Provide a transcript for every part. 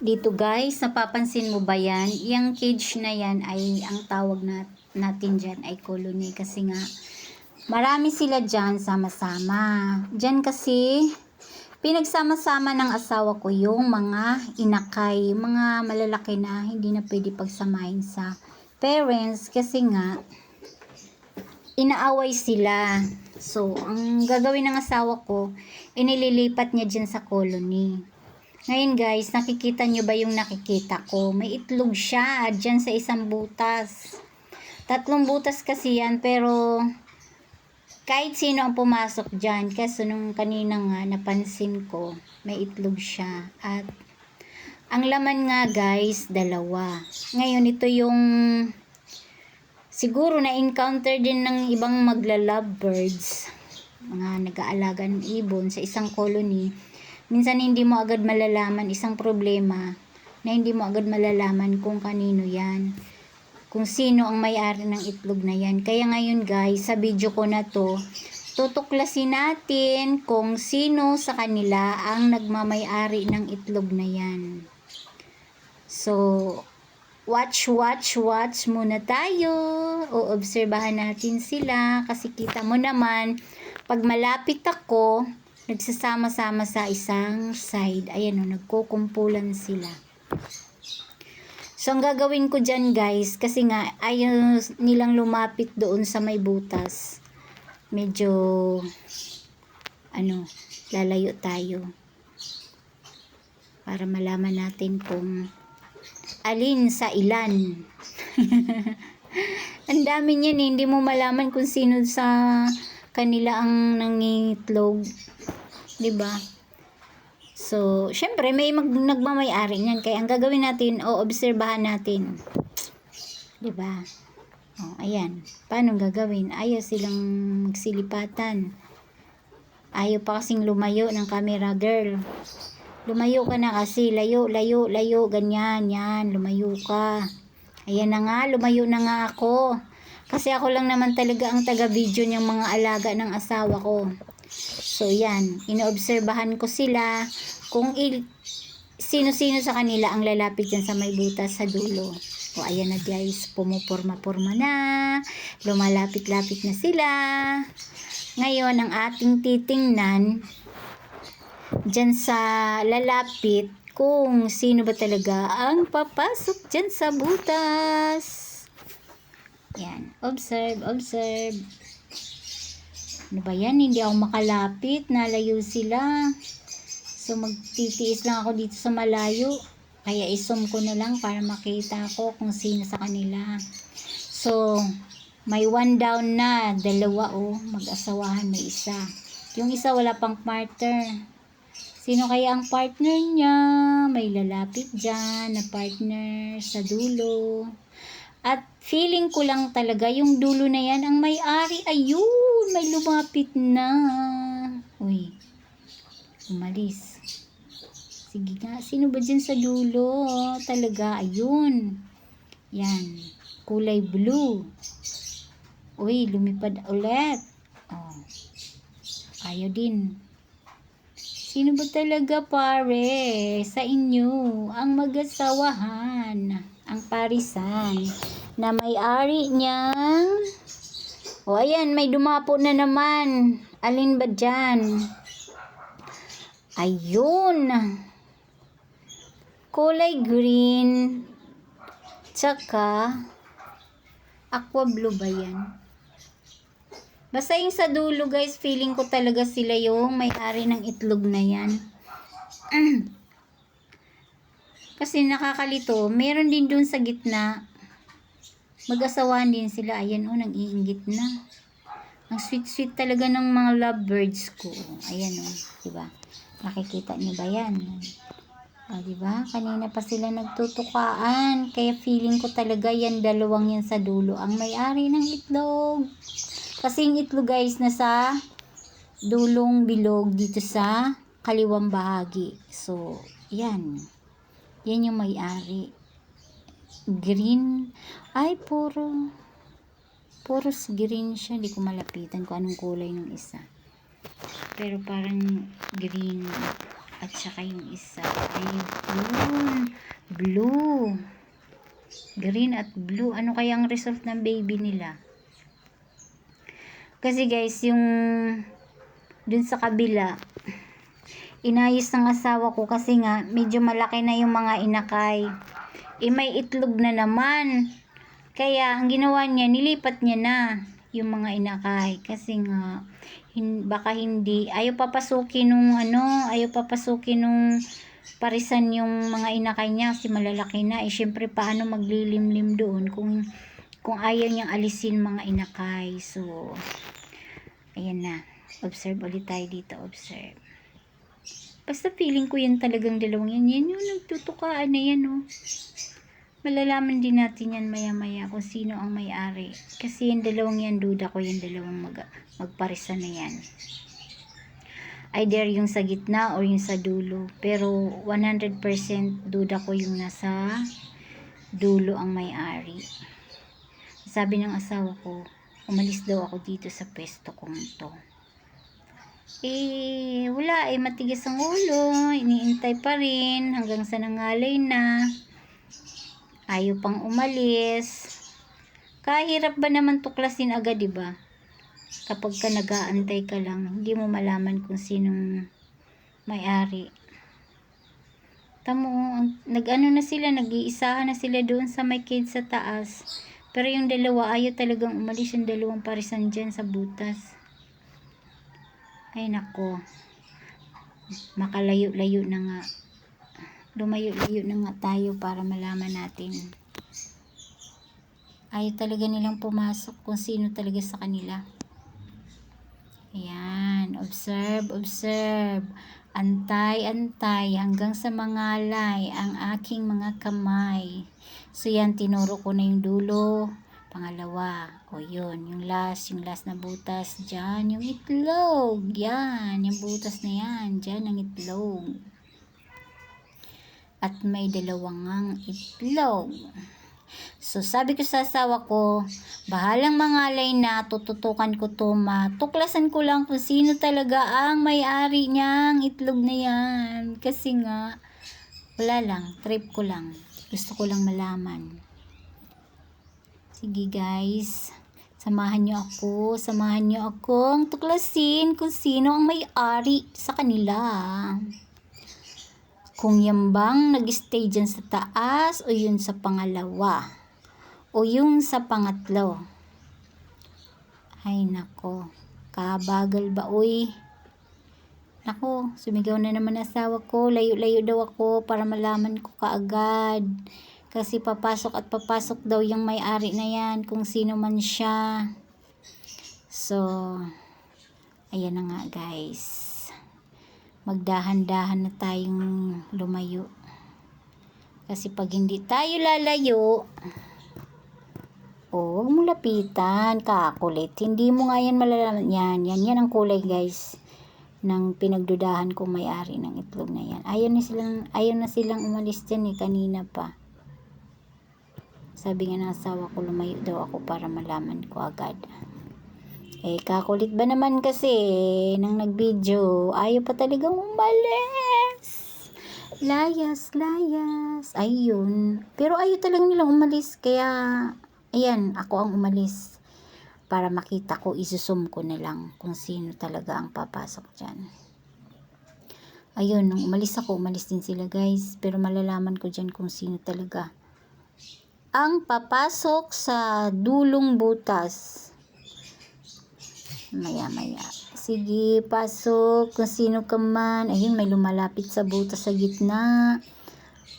Dito guys, napapansin mo ba yan? Yung cage na yan ay ang tawag natin dyan ay colony kasi nga marami sila dyan sama-sama. Dyan kasi pinagsama-sama ng asawa ko yung mga inakay, mga malalaki na hindi na pwede pagsamahin sa parents kasi nga inaaway sila. So, ang gagawin ng asawa ko, inililipat niya dyan sa colony. Ngayon guys, nakikita nyo ba yung nakikita ko? May itlog siya dyan sa isang butas. 3 butas kasi yan, pero kahit sino ang pumasok dyan. Kasi nung kanina nga, napansin ko, may itlog siya. At ang laman nga guys, 2. Ngayon, ito yung siguro na-encounter din ng ibang magla-lovebirds, mga nag-aalaga ng ibon sa isang colony. Minsan hindi mo agad malalaman, isang problema na hindi mo agad malalaman kung kanino yan, kung sino ang may-ari ng itlog na yan. Kaya ngayon guys, sa video ko na to, tutuklasin natin kung sino sa kanila ang nagmamay-ari ng itlog na yan. So, watch muna tayo. O obserbahan natin sila kasi kita mo naman, pag malapit ako, nagsasama-sama sa isang side. Ayan o, nagkukumpulan sila. So, ang gagawin ko dyan guys, kasi nga, ayaw nilang lumapit doon sa may butas. Medyo, lalayo tayo. Para malaman natin kung alin sa ilan. Ang dami niyan eh, hindi mo malaman kung sino sa kanila ang nangingitlog. 'Di ba? So, syempre may nagmamay-ari niyan. Kaya ang gagawin natin o obserbahan natin. 'Di ba? Oh, ayan. Paano gagawin? Ayaw silang magsilipatan. Ayaw pa kasing lumayo ng camera girl. Lumayo ka na kasi. Layo. Ganyan. Yan. Lumayo ka. Ayan na nga. Lumayo na nga ako. Kasi ako lang naman talaga ang taga-video ng mga alaga ng asawa ko. So, yan. Inoobserbahan ko sila kung sino-sino sa kanila ang lalapit dyan sa may butas sa dulo. O, ayan na guys. Pumuporma-porma na. Lumalapit-lapit na sila. Ngayon, ang ating titingnan dyan sa lalapit kung sino ba talaga ang papasok dyan sa butas. Yan. Observe. Ano ba yan? Hindi ako makalapit. Nalayo sila. So, magtitiis lang ako dito sa malayo. Kaya isom ko na lang para makita ko kung sino sa kanila. So, may 1 down na. 2 mag-asawahan, may isa. Yung isa wala pang partner. Sino kaya ang partner niya? May lalapit dyan na partner sa dulo. At feeling ko lang talaga yung dulo na yan ang may-ari. Ayun, may lumapit na. Uy, umalis. Sige nga, sino ba dyan sa dulo? Talaga, ayun. Yan, kulay blue. Uy, lumipad ulit. Oh, ayaw din. Sino ba talaga pare sa inyo ang mag-asawahan, ang parisan na may-ari niyang ayan, may dumapo na naman. Alin ba dyan? Ayun, kulay green tsaka aqua blue ba yan? Basta yung sa dulo guys, feeling ko talaga sila yung may-ari ng itlog na yan. Kasi nakakalito, meron din dun sa gitna. Mag-asawaan din sila. Ayan o, nang-iinggit na. Ang sweet-sweet talaga ng mga lovebirds ko. Ayan o, diba? Nakikita niyo ba yan? Diba? Kanina pa sila nagtutukaan. Kaya feeling ko talaga yan, 2 yan sa dulo. Ang may-ari ng itlog. Kasi yung itlog guys, nasa dulong bilog dito sa kaliwang bahagi. So, yan. Yan yung may-ari. Green. Ay, puros green siya. Hindi ko malapitan kung anong kulay ng isa. Pero parang green. At saka yung isa. Ayun. blue. Green at blue. Ano kaya ang result ng baby nila? Kasi guys, yung dun sa kabila, inayos ng asawa ko kasi nga medyo malaki na yung mga inakay. May itlog na naman. Kaya ang ginawa niya, nilipat niya na yung mga inakay. Kasi nga, baka hindi, ayaw papasukin nung parisan yung mga inakay niya kasi malalaki na. Syempre, paano maglilimlim doon kung ayaw niyang alisin mga inakay. So, ayan na. Observe ulit tayo dito. Observe. Basta feeling ko yan talagang dalawang yan. Yan yung nagtutukaan na yan, oh. Malalaman din natin yan maya-maya kung sino ang may-ari. Kasi yung dalawang yan, duda ko yung dalawang magparisa na yan. Either yung sa gitna or yung sa dulo. Pero 100% duda ko yung nasa dulo ang may-ari. Sabi ng asawa ko, umalis daw ako dito sa pwesto kong to. Wala, matigas ang ulo, iniintay pa rin hanggang sa nangalay na, ayaw pang umalis. Kahirap ba naman tuklasin agad, diba? Kapag ka nag-aantay ka lang, hindi mo malaman kung sinong may-ari. Tamo, nag-iisahan na sila doon sa may kids sa taas. Pero yung dalawa, ayaw talagang umalis, yung dalawang parisan dyan sa butas. Ay nako, makalayo-layo na nga. Lumayo-layo na nga tayo para malaman natin. Ayaw talaga nilang pumasok kung sino talaga sa kanila. Ayan, observe, observe. Antay, antay hanggang sa mangalay ang aking mga kamay. So yan, tinuro ko na yung dulo. Pangalawa, yun, yung last na butas, dyan, yung itlog, yan, yung butas na yan, dyan ang itlog. At may dalawang itlog. So, sabi ko sa asawa ko, bahalang mangalay na, tututukan ko to, matuklasan ko lang kung sino talaga ang may-ari niyang itlog na yan. Kasi nga, wala lang, trip ko lang. Gusto ko lang malaman. Sige guys, samahan niyo akong tuklasin kung sino ang may-ari sa kanila. Kung yan bang nag-stay dyan sa taas o yun sa pangalawa o yung sa pangatlo. Ay nako, kabagal ba uy? Nako, sumigaw na naman asawa ko, layo-layo daw ako para malaman ko kaagad. Kasi papasok at papasok daw yung may-ari na yan, kung sino man siya. So, ayan na nga guys. Magdahan-dahan na tayong lumayo. Kasi pag hindi tayo lalayo, huwag mo lapitan, kakulit. Hindi mo nga yan malalaman. Yan ang kulay guys ng pinagdudahan kong may-ari ng itlog na yan. Ayaw na silang umalis dyan kanina pa. Sabi nga ng asawa ko, lumayo daw ako para malaman ko agad. Kakulit ba naman kasi nang nag-video, ayaw pa talagang umalis. Layas. Ayun. Pero ayaw talagang nilang umalis. Kaya, ayan, ako ang umalis. Para makita ko, isusum ko na lang kung sino talaga ang papasok dyan. Ayun, nung umalis ako, umalis din sila guys. Pero malalaman ko dyan kung sino talaga ang papasok sa dulong butas. Maya-maya. Sige, pasok. Kung sino ka man. Ayun, may lumalapit sa butas sa gitna.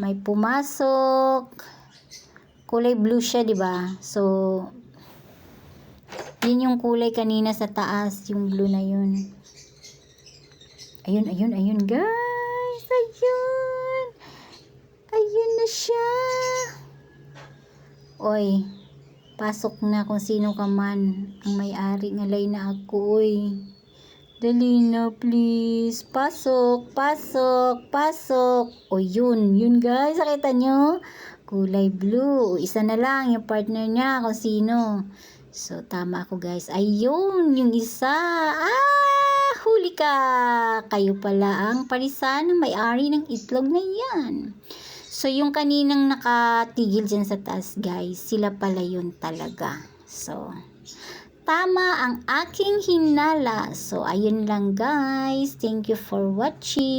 May pumasok. Kulay blue siya, diba? So, yun yung kulay kanina sa taas. Yung blue na yun. Ayun, guys. Ayun na siya. Oy, pasok na kung sino ka man. Ang may-ari, ngalay na ako, oy. Dali na, please. Pasok. O, yun guys, nakita nyo? Kulay blue. Isa na lang, yung partner niya, kung sino. So, tama ako, guys. Ayun, yung isa. Huli ka. Kayo pala ang parisan ng may-ari ng itlog na yan. So, yung kaninang nakatigil dyan sa taas, guys, sila pala yun talaga. So, tama ang aking hinala. So, ayun lang, guys. Thank you for watching.